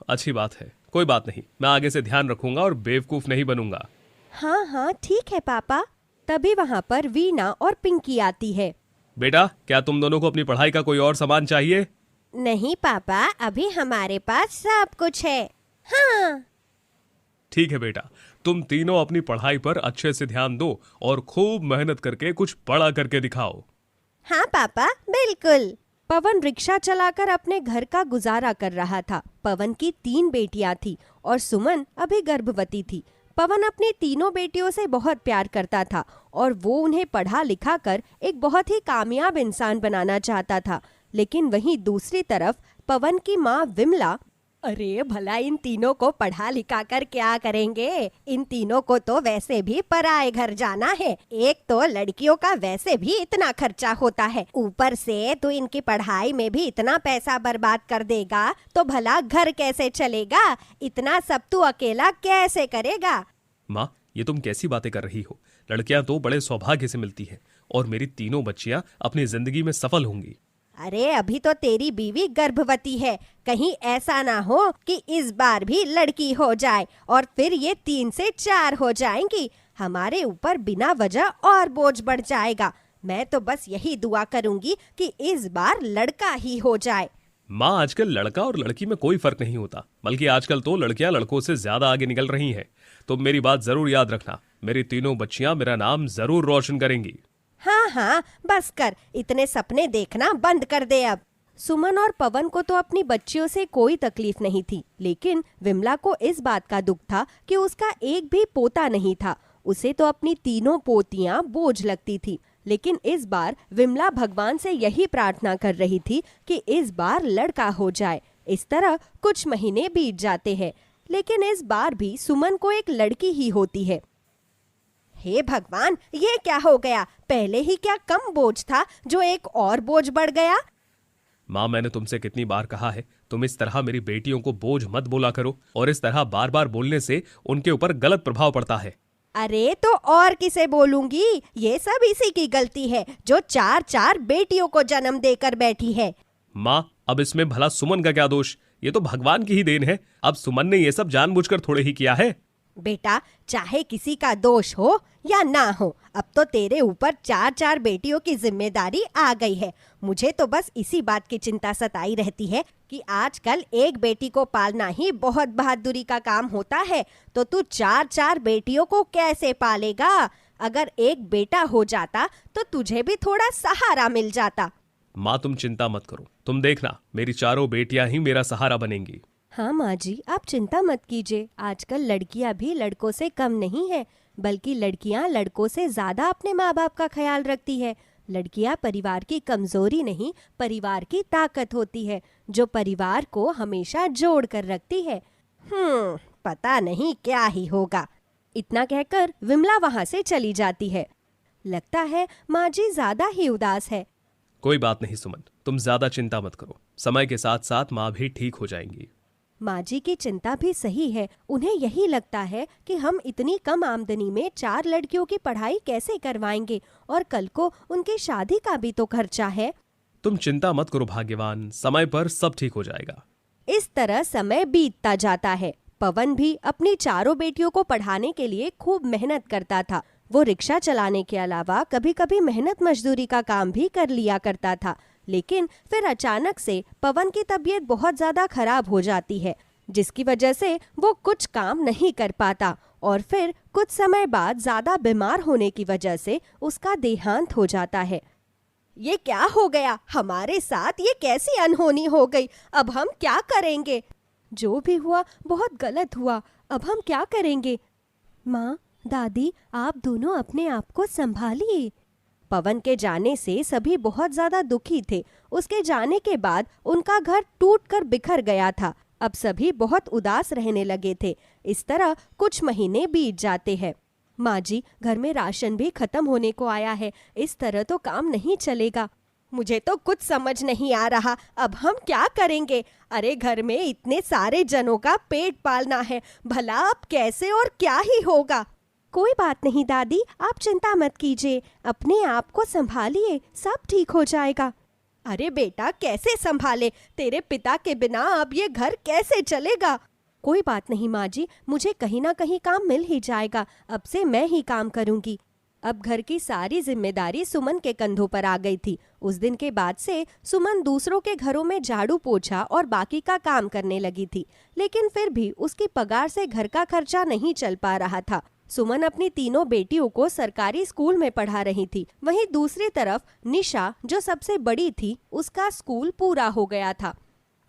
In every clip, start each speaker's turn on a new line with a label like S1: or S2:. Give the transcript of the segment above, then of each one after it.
S1: अच्छी बात है। कोई बात नहीं, मैं आगे से ध्यान रखूंगा और बेवकूफ नहीं बनूंगा।
S2: हाँ हाँ ठीक है पापा। तभी वहाँ पर वीना और पिंकी आती है।
S1: बेटा, क्या तुम दोनों को अपनी पढ़ाई का कोई और सामान चाहिए?
S2: नहीं पापा, अभी हमारे पास सब कुछ है। हाँ।
S1: ठीक है बेटा, तुम तीनों अपनी पढ़ाई पर अच्छे से ध्यान दो और खूब मेहनत करके कुछ बड़ा करके दिखाओ।
S2: हाँ पापा, बिल्कुल। पवन रिक्शा चलाकर अपने घर का गुजारा कर रहा था। पवन की 3 बेटियां थी और सुमन अभी गर्भवती थी। पवन अपनी तीनों बेटियों से बहुत प्यार करता था और वो उन्हें पढ़ा लिखा कर एक बहुत ही कामयाब इंसान बनाना चाहता था। लेकिन वहीं दूसरी तरफ पवन की माँ विमला, अरे भला इन तीनों को पढ़ा लिखा कर क्या करेंगे? इन तीनों को तो वैसे भी पराए घर जाना है। एक तो लड़कियों का वैसे भी इतना खर्चा होता है, ऊपर से तू इनकी पढ़ाई में भी इतना पैसा बर्बाद कर देगा तो भला घर कैसे चलेगा? इतना सब तू अकेला कैसे करेगा?
S1: माँ, ये तुम कैसी बातें कर रही हो? लड़कियां तो बड़े सौभाग्य से मिलती हैं और मेरी तीनों बच्चियां अपनी जिंदगी में सफल होंगी।
S2: अरे अभी तो तेरी बीवी गर्भवती है, कहीं ऐसा ना हो कि इस बार भी लड़की हो जाए और फिर ये 3 से 4 हो जाएंगी। हमारे ऊपर बिना वजह और बोझ बढ़ जाएगा। मैं तो बस यही दुआ करूंगी कि इस बार लड़का ही हो जाए।
S1: माँ, आजकल लड़का और लड़की में कोई फर्क नहीं होता, बल्कि आजकल तो लड़कियां लड़कों से ज्यादा आगे निकल रही हैं। तुम मेरी बात जरूर याद रखना, मेरी तीनों बच्चियां मेरा नाम जरूर रोशन करेंगी।
S2: हाँ हाँ बस कर, इतने सपने देखना बंद कर दे अब। सुमन और पवन को तो अपनी बच्चियों से कोई तकलीफ नहीं थी, लेकिन विमला को इस बात का दुख था कि उसका एक भी पोता नहीं था। उसे तो अपनी तीनों पोतियां बोझ लगती थी। लेकिन इस बार विमला भगवान से यही प्रार्थना कर रही थी कि इस बार लड़का हो जाए। इस तरह कुछ महीने बीत जाते हैं, लेकिन इस बार भी सुमन को एक लड़की ही होती है। हे भगवान, ये क्या हो गया? पहले ही क्या कम बोझ था जो एक और बोझ बढ़ गया?
S1: माँ, मैंने तुमसे कितनी बार कहा है, तुम इस तरह मेरी बेटियों को बोझ मत बोला करो, और इस तरह बार बार बोलने से उनके ऊपर गलत प्रभाव पड़ता है।
S2: अरे तो और किसे बोलूंगी? ये सब इसी की गलती है जो 4-4 बेटियों को जन्म देकर बैठी है।
S1: माँ, अब इसमें भला सुमन का क्या दोष? ये तो भगवान की ही देन है। अब सुमन ने ये सब जानबूझकर थोड़े ही किया है।
S2: बेटा, चाहे किसी का दोष हो या ना हो, अब तो तेरे ऊपर 4-4 बेटियों की जिम्मेदारी आ गई है। मुझे तो बस इसी बात की चिंता सताई रहती है कि आजकल एक बेटी को पालना ही बहुत बहादुरी का काम होता है, तो तू 4-4 बेटियों को कैसे पालेगा? अगर एक बेटा हो जाता तो तुझे भी थोड़ा सहारा मिल जाता।
S1: माँ, तुम चिंता मत करो, तुम देखना, मेरी चारों बेटियां ही मेरा सहारा बनेंगी।
S2: हाँ माँ जी, आप चिंता मत कीजिए। आजकल लड़कियां भी लड़कों से कम नहीं है, बल्कि लड़कियां लड़कों से ज्यादा अपने माँ बाप का ख्याल रखती है। लड़कियां परिवार की कमजोरी नहीं, परिवार की ताकत होती है, जो परिवार को हमेशा जोड़ कर रखती है। पता नहीं क्या ही होगा। इतना कहकर विमला वहाँ से चली जाती है। लगता है माँ जी ज्यादा ही उदास है।
S1: कोई बात नहीं सुमन, तुम ज्यादा चिंता मत करो, समय के साथ साथ माँ भी ठीक हो जाएंगी।
S2: माँ जी की चिंता भी सही है। उन्हें यही लगता है कि हम इतनी कम आमदनी में 4 लड़कियों की पढ़ाई कैसे करवाएंगे, और कल को उनकी शादी का भी तो खर्चा है।
S1: तुम चिंता मत करो भाग्यवान, समय पर सब ठीक हो जाएगा।
S2: इस तरह समय बीतता जाता है। पवन भी अपनी चारों बेटियों को पढ़ाने के लिए खूब मेहनत करता था। वो रिक्शा चलाने के अलावा कभी कभी मेहनत मजदूरी का काम भी कर लिया करता था। लेकिन फिर अचानक से पवन की तबीयत बहुत ज्यादा खराब हो जाती है, जिसकी वजह से वो कुछ काम नहीं कर पाता, और फिर कुछ समय बाद ज्यादा बीमार होने की वजह से उसका देहांत हो जाता है। ये क्या हो गया हमारे साथ? ये कैसी अनहोनी हो गई? अब हम क्या करेंगे? जो भी हुआ बहुत गलत हुआ। अब हम क्या करेंगे? माँ, दादी, आप दोनों अपने आप को संभालिए। पवन के जाने से सभी बहुत ज्यादा दुखी थे। उसके जाने के बाद उनका घर टूटकर बिखर गया था। अब सभी बहुत उदास रहने लगे थे। इस तरह कुछ महीने बीत जाते हैं। माँ जी, घर में राशन भी खत्म होने को आया है। इस तरह तो काम नहीं चलेगा। मुझे तो कुछ समझ नहीं आ रहा, अब हम क्या करेंगे? अरे घर में इतने सारे जनों का पेट पालना है, भला अब कैसे और क्या ही होगा? कोई बात नहीं दादी, आप चिंता मत कीजिए, अपने आप को संभालिए, सब ठीक हो जाएगा। अरे बेटा, कैसे संभाले? तेरे पिता के बिना अब ये घर कैसे चलेगा? कोई बात नहीं माँ जी, मुझे कहीं ना कहीं काम मिल ही जाएगा। अब से मैं ही काम करूंगी। अब घर की सारी जिम्मेदारी सुमन के कंधों पर आ गई थी। उस दिन के बाद से सुमन दूसरों के घरों में झाड़ू पोछा और बाकी का काम करने लगी थी, लेकिन फिर भी उसकी पगार से घर का खर्चा नहीं चल पा रहा था। सुमन अपनी तीनों बेटियों को सरकारी स्कूल में पढ़ा रही थी। वहीं दूसरी तरफ निशा, जो सबसे बड़ी थी, उसका स्कूल पूरा हो गया था।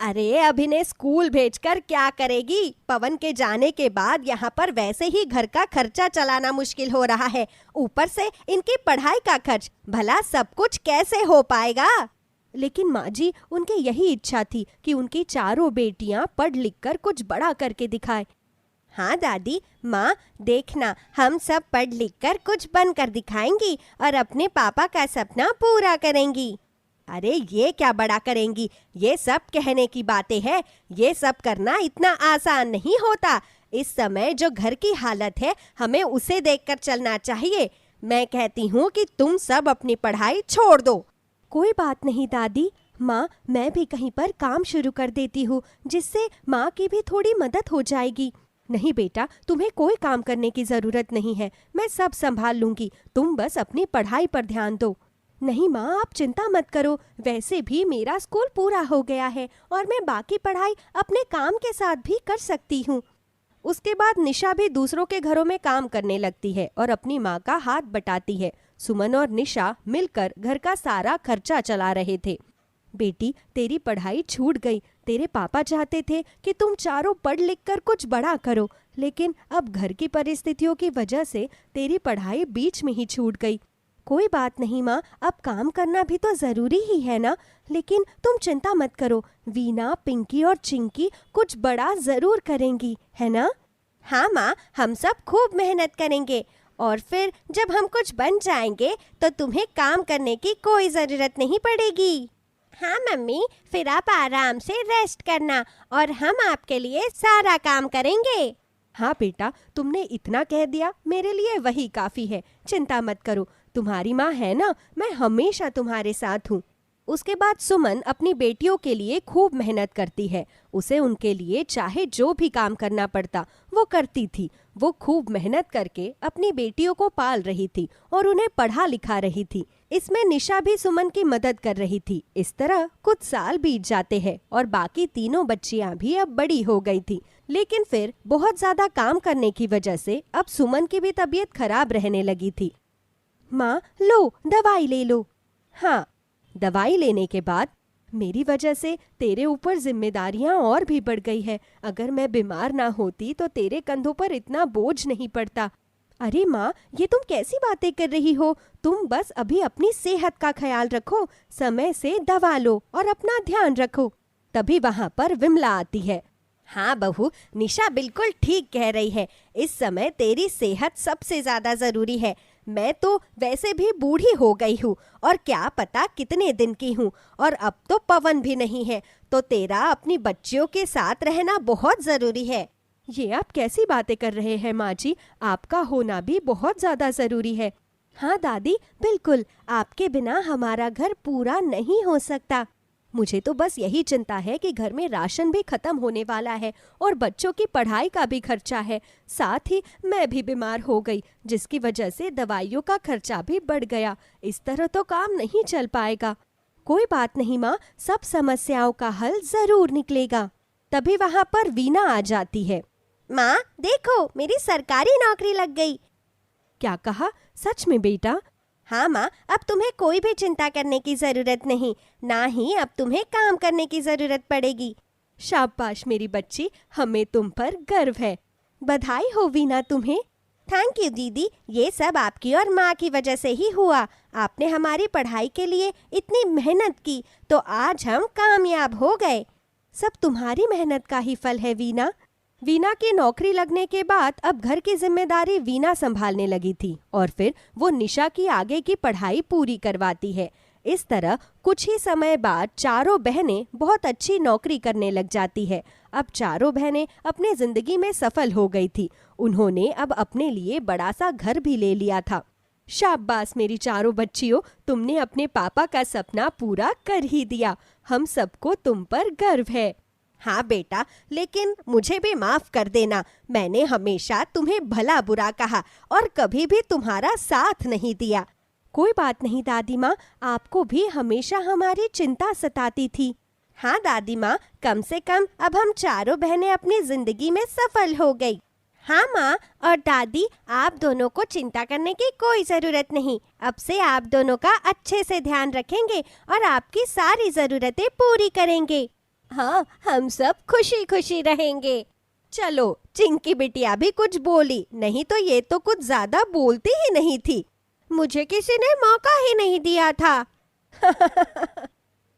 S2: अरे अब इन्हें स्कूल भेजकर क्या करेगी? पवन के जाने के बाद यहाँ पर वैसे ही घर का खर्चा चलाना मुश्किल हो रहा है, ऊपर से इनकी पढ़ाई का खर्च। भला सब कुछ कैसे हो पाएगा? लेकिन माँ जी, उनकी यही इच्छा थी कि उनकी चारों बेटियाँ पढ़ लिख कर कुछ बड़ा करके दिखाए। हाँ दादी, माँ देखना, हम सब पढ़ लिख कर कुछ बनकर दिखाएंगी और अपने पापा का सपना पूरा करेंगी। अरे ये क्या बड़ा करेंगी? ये सब कहने की बातें हैं। ये सब करना इतना आसान नहीं होता। इस समय जो घर की हालत है, हमें उसे देखकर चलना चाहिए। मैं कहती हूँ कि तुम सब अपनी पढ़ाई छोड़ दो। कोई बात नहीं दादी, माँ मैं भी कहीं पर काम शुरू कर देती हूँ, जिससे माँ की भी थोड़ी मदद हो जाएगी। नहीं बेटा, तुम्हें कोई काम करने की जरूरत नहीं है, मैं सब संभाल लूंगी। तुम बस अपनी पढ़ाई पर ध्यान दो। नहीं माँ, आप चिंता मत करो, वैसे भी मेरा स्कूल पूरा हो गया है और मैं बाकी पढ़ाई अपने काम के साथ भी कर सकती हूँ। उसके बाद निशा भी दूसरों के घरों में काम करने लगती है और अपनी माँ का हाथ बटाती है। सुमन और निशा मिलकर घर का सारा खर्चा चला रहे थे। बेटी, तेरी पढ़ाई छूट गई। तेरे पापा चाहते थे कि तुम चारों पढ़ लिख कर कुछ बड़ा करो, लेकिन अब घर की परिस्थितियों की वजह से तेरी पढ़ाई बीच में ही छूट गई। कोई बात नहीं माँ, अब काम करना भी तो जरूरी ही है ना। लेकिन तुम चिंता मत करो, वीना, पिंकी और चिंकी कुछ बड़ा जरूर करेंगी, है ना? हाँ माँ, हम सब खूब मेहनत करेंगे और फिर जब हम कुछ बन जाएंगे तो तुम्हें काम करने की कोई जरूरत नहीं पड़ेगी। हाँ मम्मी, फिर आप आराम से रेस्ट करना और हम आपके लिए सारा काम करेंगे। हाँ बेटा, तुमने इतना कह दिया, मेरे लिए वही काफी है। चिंता मत करो, तुम्हारी माँ है ना, मैं हमेशा तुम्हारे साथ हूँ। उसके बाद सुमन अपनी बेटियों के लिए खूब मेहनत करती है। उसे उनके लिए चाहे जो भी काम करना पड़ता वो करती थी। वो खूब मेहनत करके अपनी बेटियों को पाल रही थी और उन्हें पढ़ा लिखा रही थी। इसमें निशा भी सुमन की मदद कर रही थी। इस तरह कुछ साल बीत जाते हैं और बाकी तीनों बच्चियां भी अब बड़ी हो गई थी। लेकिन फिर बहुत ज्यादा काम करने की वजह से अब सुमन की भी तबीयत खराब रहने लगी थी। माँ लो, दवाई ले लो। हाँ, दवाई लेने के बाद मेरी वजह से तेरे ऊपर जिम्मेदारियां और भी बढ़ गई है। अगर मैं बीमार ना होती तो तेरे कंधों पर इतना बोझ नहीं पड़ता। अरे माँ, ये तुम कैसी बातें कर रही हो? तुम बस अभी अपनी सेहत का ख्याल रखो, समय से दवा लो और अपना ध्यान रखो। तभी वहाँ पर विमला आती है। हाँ बहू, निशा बिल्कुल ठीक कह रही है। इस समय तेरी सेहत सबसे ज्यादा जरूरी है। मैं तो वैसे भी बूढ़ी हो गई हूँ और क्या पता कितने दिन की हूँ, और अब तो पवन भी नहीं है, तो तेरा अपनी बच्चियों के साथ रहना बहुत जरूरी है। ये आप कैसी बातें कर रहे हैं माँ जी? आपका होना भी बहुत ज्यादा जरूरी है। हाँ दादी, बिल्कुल, आपके बिना हमारा घर पूरा नहीं हो सकता। मुझे तो बस यही चिंता है कि घर में राशन भी खत्म होने वाला है और बच्चों की पढ़ाई का भी खर्चा है। साथ ही मैं भी बीमार हो गई, जिसकी वजह से दवाइयों का खर्चा भी बढ़ गया। इस तरह तो काम नहीं चल पाएगा। कोई बात नहीं माँ, सब समस्याओं का हल जरूर निकलेगा। तभी वहाँ पर वीना आ जाती है। माँ देखो, मेरी सरकारी नौकरी लग गई। क्या कहा? सच में बेटा? हाँ माँ, अब तुम्हें कोई भी चिंता करने की जरूरत नहीं, ना ही अब तुम्हें काम करने की जरूरत पड़ेगी। शाबाश मेरी बच्ची, हमें तुम पर गर्व है। बधाई हो वीना तुम्हें। थैंक यू दीदी, ये सब आपकी और माँ की वजह से ही हुआ। आपने हमारी पढ़ाई के लिए इतनी मेहनत की तो आज हम कामयाब हो गए। सब तुम्हारी मेहनत का ही फल है वीना। वीना की नौकरी लगने के बाद अब घर की जिम्मेदारी वीना संभालने लगी थी और फिर वो निशा की आगे की पढ़ाई पूरी करवाती है। इस तरह कुछ ही समय बाद चारों बहनें बहुत अच्छी नौकरी करने लग जाती है। अब चारों बहनें अपनी जिंदगी में सफल हो गई थी। उन्होंने अब अपने लिए बड़ा सा घर भी ले लिया था। शाबाश मेरी चारों बच्चियों, तुमने अपने पापा का सपना पूरा कर ही दिया। हम सबको तुम पर गर्व है। हाँ बेटा, लेकिन मुझे भी माफ कर देना। मैंने हमेशा तुम्हें भला बुरा कहा और कभी भी तुम्हारा साथ नहीं दिया। कोई बात नहीं दादी माँ, आपको भी हमेशा हमारी चिंता सताती थी। हाँ दादी माँ, कम से कम अब हम चारों बहनें अपनी जिंदगी में सफल हो गई। हाँ माँ और दादी, आप दोनों को चिंता करने की कोई जरूरत नहीं। अब से आप दोनों का अच्छे से ध्यान रखेंगे और आपकी सारी जरूरतें पूरी करेंगे। हाँ, हम सब खुशी खुशी रहेंगे। चलो, चिंकी बिटिया भी कुछ बोली, नहीं तो ये तो कुछ ज्यादा बोलती ही नहीं थी। मुझे किसी ने मौका ही नहीं दिया था।